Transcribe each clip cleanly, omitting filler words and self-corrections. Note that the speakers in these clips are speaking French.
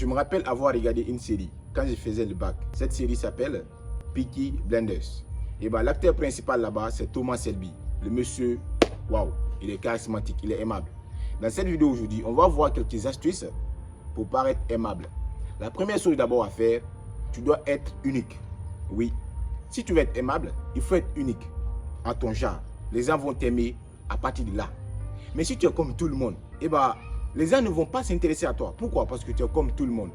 Je me rappelle avoir regardé une série quand je faisais le bac. Cette série s'appelle Peaky Blinders. Et bah, l'acteur principal là-bas, c'est Thomas Shelby. Le monsieur, waouh, il est charismatique, il est aimable. Dans cette vidéo aujourd'hui, on va voir quelques astuces pour paraître aimable. La première chose d'abord à faire, tu dois être unique. Oui, si tu veux être aimable, il faut être unique en ton genre. Les gens vont t'aimer à partir de là. Mais si tu es comme tout le monde, eh ben, les gens ne vont pas s'intéresser à toi. Pourquoi? Parce que tu es comme tout le monde.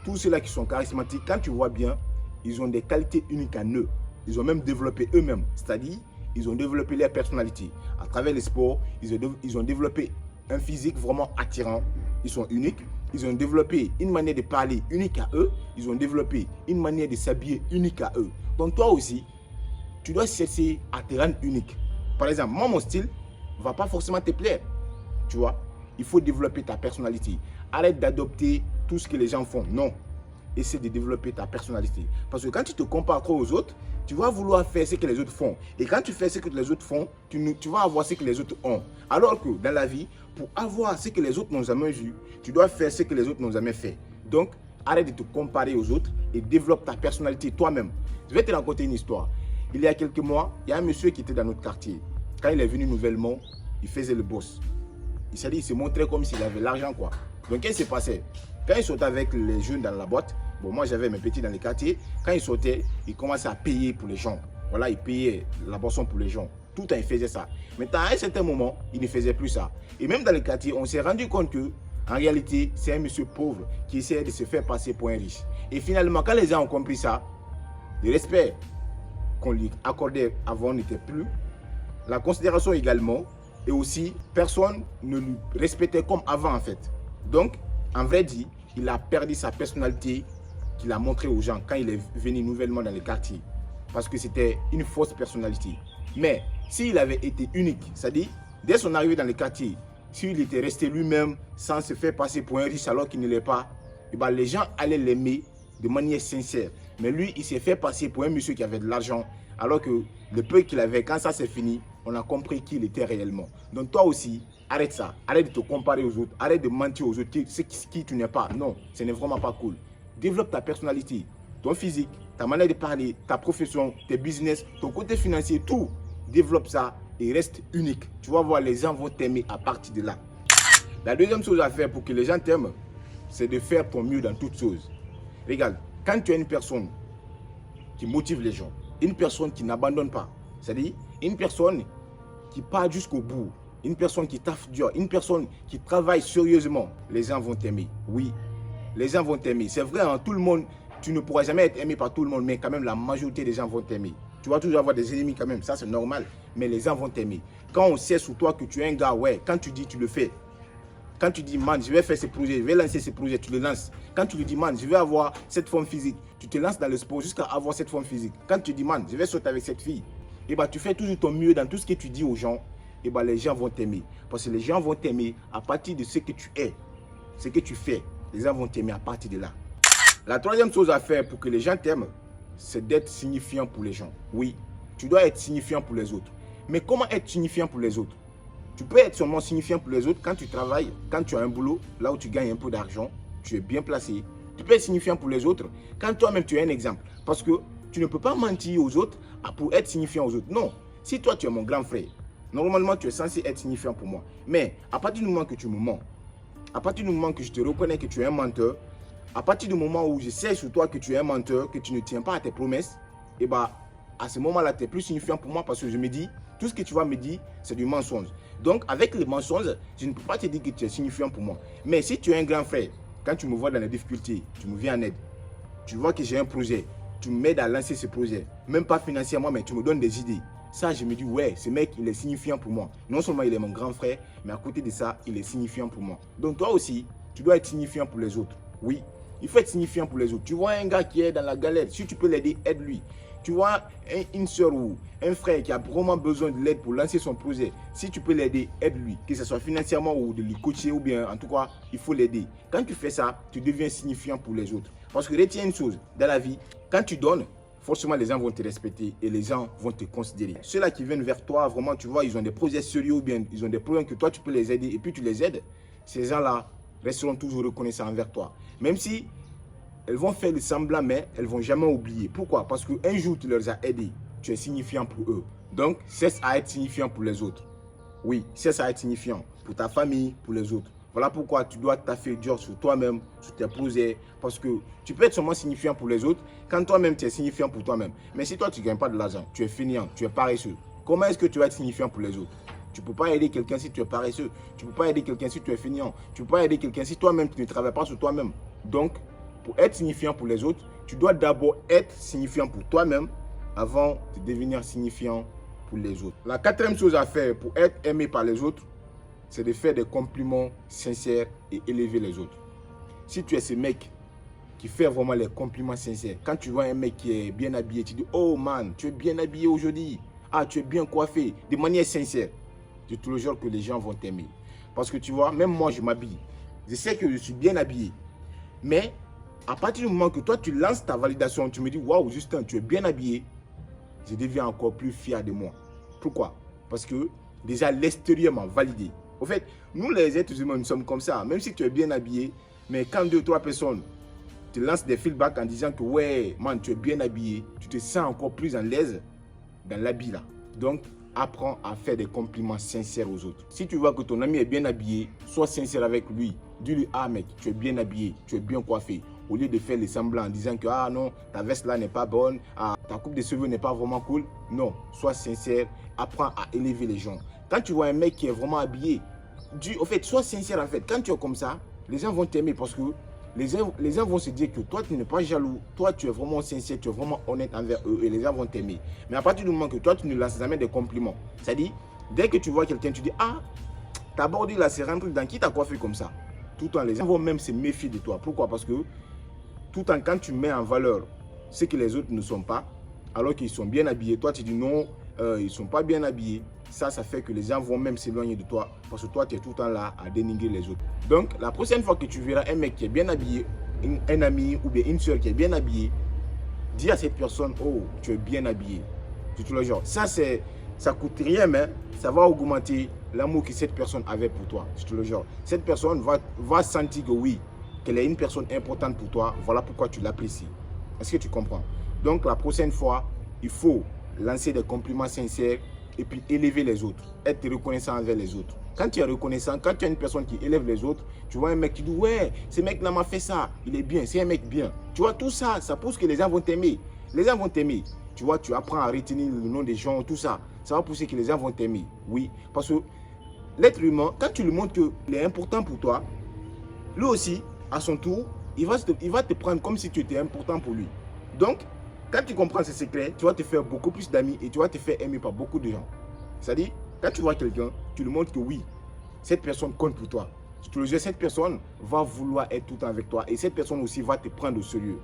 Tous ceux-là qui sont charismatiques, quand tu vois bien, ils ont des qualités uniques en eux. Ils ont même développé eux-mêmes. C'est-à-dire, ils ont développé leur personnalité. À travers les sports, ils ont développé un physique vraiment attirant. Ils sont uniques. Ils ont développé une manière de parler unique à eux. Ils ont développé une manière de s'habiller unique à eux. Donc toi aussi, tu dois chercher à te rendre unique. Par exemple, moi, mon style ne va pas forcément te plaire. Tu vois, il faut développer ta personnalité. Arrête d'adopter tout ce que les gens font. Non. Essaie de développer ta personnalité. Parce que quand tu te compares trop aux autres, tu vas vouloir faire ce que les autres font. Et quand tu fais ce que les autres font, tu vas avoir ce que les autres ont. Alors que dans la vie, pour avoir ce que les autres n'ont jamais vu, tu dois faire ce que les autres n'ont jamais fait. Donc, arrête de te comparer aux autres et développe ta personnalité toi-même. Je vais te raconter une histoire. Il y a quelques mois, il y a un monsieur qui était dans notre quartier. Quand il est venu nouvellement, il faisait le boss. Il s'est dit, il se montrait comme s'il avait l'argent, quoi. Donc, qu'est-ce qui s'est passé? Quand il sortait avec les jeunes dans la boîte, bon, moi j'avais mes petits dans les quartiers, quand il sortait, il commençait à payer pour les gens. Voilà, il payait la boisson pour les gens. Tout le temps, il faisait ça. Maintenant, à un certain moment, il ne faisait plus ça. Et même dans les quartiers, on s'est rendu compte que, en réalité, c'est un monsieur pauvre qui essayait de se faire passer pour un riche. Et finalement, quand les gens ont compris ça, le respect qu'on lui accordait avant n'était plus, la considération également, et aussi, personne ne lui respectait comme avant en fait. Donc, en vrai dit, il a perdu sa personnalité qu'il a montré aux gens quand il est venu nouvellement dans le quartier. Parce que c'était une fausse personnalité. Mais s'il avait été unique, c'est-à-dire, dès son arrivée dans le quartier, s'il était resté lui-même sans se faire passer pour un riche alors qu'il ne l'est pas, et ben les gens allaient l'aimer de manière sincère. Mais lui, il s'est fait passer pour un monsieur qui avait de l'argent, alors que le peu qu'il avait, quand ça s'est fini, on a compris qui il était réellement. Donc toi aussi, arrête ça. Arrête de te comparer aux autres. Arrête de mentir aux autres qui tu n'es pas. Non, ce n'est vraiment pas cool. Développe ta personnalité, ton physique, ta manière de parler, ta profession, tes business, ton côté financier, tout. Développe ça et reste unique. Tu vas voir, les gens vont t'aimer à partir de là. La deuxième chose à faire pour que les gens t'aiment, c'est de faire ton mieux dans toutes choses. Regarde, quand tu es une personne qui motive les gens, une personne qui n'abandonne pas, c'est-à-dire une personne qui part jusqu'au bout, une personne qui taffe dur, une personne qui travaille sérieusement, les gens vont t'aimer. Oui, les gens vont t'aimer. C'est vrai, hein, tout le monde, tu ne pourras jamais être aimé par tout le monde, mais quand même la majorité des gens vont t'aimer. Tu vas toujours avoir des ennemis quand même, ça c'est normal, mais les gens vont t'aimer. Quand on sait sur toi que tu es un gars, ouais, quand tu dis, tu le fais. Quand tu dis, man, je vais faire ce projet, je vais lancer ce projet, tu le lances. Quand tu lui dis, man, je vais avoir cette forme physique, tu te lances dans le sport jusqu'à avoir cette forme physique. Quand tu dis, man, je vais sauter avec cette fille, et bah, tu fais toujours ton mieux dans tout ce que tu dis aux gens, et bah, les gens vont t'aimer. Parce que les gens vont t'aimer à partir de ce que tu es, ce que tu fais. Les gens vont t'aimer à partir de là. La troisième chose à faire pour que les gens t'aiment, c'est d'être signifiant pour les gens. Oui, tu dois être signifiant pour les autres. Mais comment être signifiant pour les autres? Tu peux être seulement signifiant pour les autres quand tu travailles, quand tu as un boulot, là où tu gagnes un peu d'argent, tu es bien placé. Tu peux être signifiant pour les autres quand toi-même tu es un exemple. Parce que tu ne peux pas mentir aux autres pour être signifiant aux autres. Non, si toi tu es mon grand frère, normalement tu es censé être signifiant pour moi. Mais à partir du moment que tu me mens, à partir du moment que je te reconnais que tu es un menteur, à partir du moment où je sais sur toi que tu es un menteur, que tu ne tiens pas à tes promesses, et bah à ce moment-là, tu es plus signifiant pour moi parce que je me dis, tout ce que tu vas me dire, c'est du mensonge. Donc, avec les mensonges, je ne peux pas te dire que tu es signifiant pour moi. Mais si tu es un grand frère, quand tu me vois dans les difficultés, tu me viens en aide, tu vois que j'ai un projet, tu m'aides à lancer ce projet, même pas financièrement, mais tu me donnes des idées. Ça, je me dis, ouais, ce mec, il est signifiant pour moi. Non seulement il est mon grand frère, mais à côté de ça, il est signifiant pour moi. Donc, toi aussi, tu dois être signifiant pour les autres. Oui, il faut être signifiant pour les autres. Tu vois un gars qui est dans la galère, si tu peux l'aider, aide-lui. Tu vois une soeur ou un frère qui a vraiment besoin de l'aide pour lancer son projet, si tu peux l'aider, aide-lui, que ce soit financièrement ou de lui coacher ou bien en tout cas, il faut l'aider. Quand tu fais ça, tu deviens signifiant pour les autres. Parce que retiens une chose, dans la vie, quand tu donnes, forcément les gens vont te respecter et les gens vont te considérer. Ceux-là qui viennent vers toi, vraiment, tu vois, ils ont des projets sérieux ou bien ils ont des problèmes que toi tu peux les aider et puis tu les aides, ces gens-là resteront toujours reconnaissants envers toi. Même si elles vont faire le semblant, mais elles ne vont jamais oublier. Pourquoi? Parce qu'un jour, tu leur as aidé. Tu es signifiant pour eux. Donc, cesse à être signifiant pour les autres. Oui, cesse à être signifiant pour ta famille, pour les autres. Voilà pourquoi tu dois taffer dur sur toi-même, sur tes projets. Parce que tu peux être seulement signifiant pour les autres quand toi-même tu es signifiant pour toi-même. Mais si toi tu ne gagnes pas de l'argent, tu es fainéant, tu es paresseux, comment est-ce que tu vas être signifiant pour les autres? Tu ne peux pas aider quelqu'un si tu es paresseux. Tu ne peux pas aider quelqu'un si tu es fainéant. Tu ne peux pas aider quelqu'un si toi-même tu ne travailles pas sur toi-même. Donc, pour être signifiant pour les autres, tu dois d'abord être signifiant pour toi-même avant de devenir signifiant pour les autres. La quatrième chose à faire pour être aimé par les autres, c'est de faire des compliments sincères et élever les autres. Si tu es ce mec qui fait vraiment les compliments sincères, quand tu vois un mec qui est bien habillé, tu dis « Oh man, tu es bien habillé aujourd'hui. Ah, tu es bien coiffé. » De manière sincère, je te le jure que les gens vont t'aimer. Parce que tu vois, même moi, je m'habille. Je sais que je suis bien habillé. Mais à partir du moment que toi, tu lances ta validation, tu me dis « Waouh, Justin, tu es bien habillé. » Je deviens encore plus fier de moi. Pourquoi? Parce que déjà, l'extérieur m'a validé. Au fait, nous les êtres humains, nous sommes comme ça. Même si tu es bien habillé, mais quand 2 ou 3 personnes te lancent des feedbacks en disant que ouais, man, tu es bien habillé, tu te sens encore plus à l'aise dans l'habit là. Donc, apprends à faire des compliments sincères aux autres. Si tu vois que ton ami est bien habillé, sois sincère avec lui. Dis-lui, ah mec, tu es bien habillé, tu es bien coiffé. Au lieu de faire les semblants en disant que ah non, ta veste là n'est pas bonne, ah, ta coupe de cheveux n'est pas vraiment cool. Non, sois sincère, apprends à élever les gens. Quand tu vois un mec qui est vraiment habillé, au fait, sois sincère en fait. Quand tu es comme ça, les gens vont t'aimer parce que les gens vont se dire que toi, tu n'es pas jaloux. Toi, tu es vraiment sincère, tu es vraiment honnête envers eux et les gens vont t'aimer. Mais à partir du moment que toi, tu ne lances jamais des compliments, c'est-à-dire, dès que tu vois quelqu'un, tu dis, ah, ta bordure là, c'est rentré dans qui t'a coiffé comme ça? Tout le temps, les gens vont même se méfier de toi. Pourquoi? Parce que tout le temps, quand tu mets en valeur ce que les autres ne sont pas, alors qu'ils sont bien habillés, toi, tu dis non, ils ne sont pas bien habillés. Ça fait que les gens vont même s'éloigner de toi parce que toi, tu es tout le temps là à dénigrer les autres. Donc, la prochaine fois que tu verras un mec qui est bien habillé, un ami ou bien une soeur qui est bien habillée, dis à cette personne, oh, tu es bien habillé. Tu te le jure. Ça coûte rien, mais ça va augmenter l'amour que cette personne avait pour toi. Je te le jure. Cette personne va sentir que oui, qu'elle est une personne importante pour toi. Voilà pourquoi tu l'apprécies. Est-ce que tu comprends? Donc, la prochaine fois, il faut lancer des compliments sincères et puis élever les autres, être reconnaissant envers les autres. Quand tu es reconnaissant, quand tu as une personne qui élève les autres, tu vois un mec qui dit ouais, ce mec-là m'a fait ça, il est bien, c'est un mec bien. Tu vois, tout ça, ça pousse que les gens vont t'aimer. Les gens vont t'aimer. Tu vois, tu apprends à retenir le nom des gens, tout ça. Ça va pousser que les gens vont t'aimer. Oui, parce que l'être humain, quand tu lui montres qu'il est important pour toi, lui aussi, à son tour, il va te prendre comme si tu étais important pour lui. Donc, quand tu comprends ce secret, tu vas te faire beaucoup plus d'amis et tu vas te faire aimer par beaucoup de gens. C'est-à-dire, quand tu vois quelqu'un, tu lui montres que oui, cette personne compte pour toi. Je te le jure, cette personne va vouloir être tout le temps avec toi et cette personne aussi va te prendre au sérieux.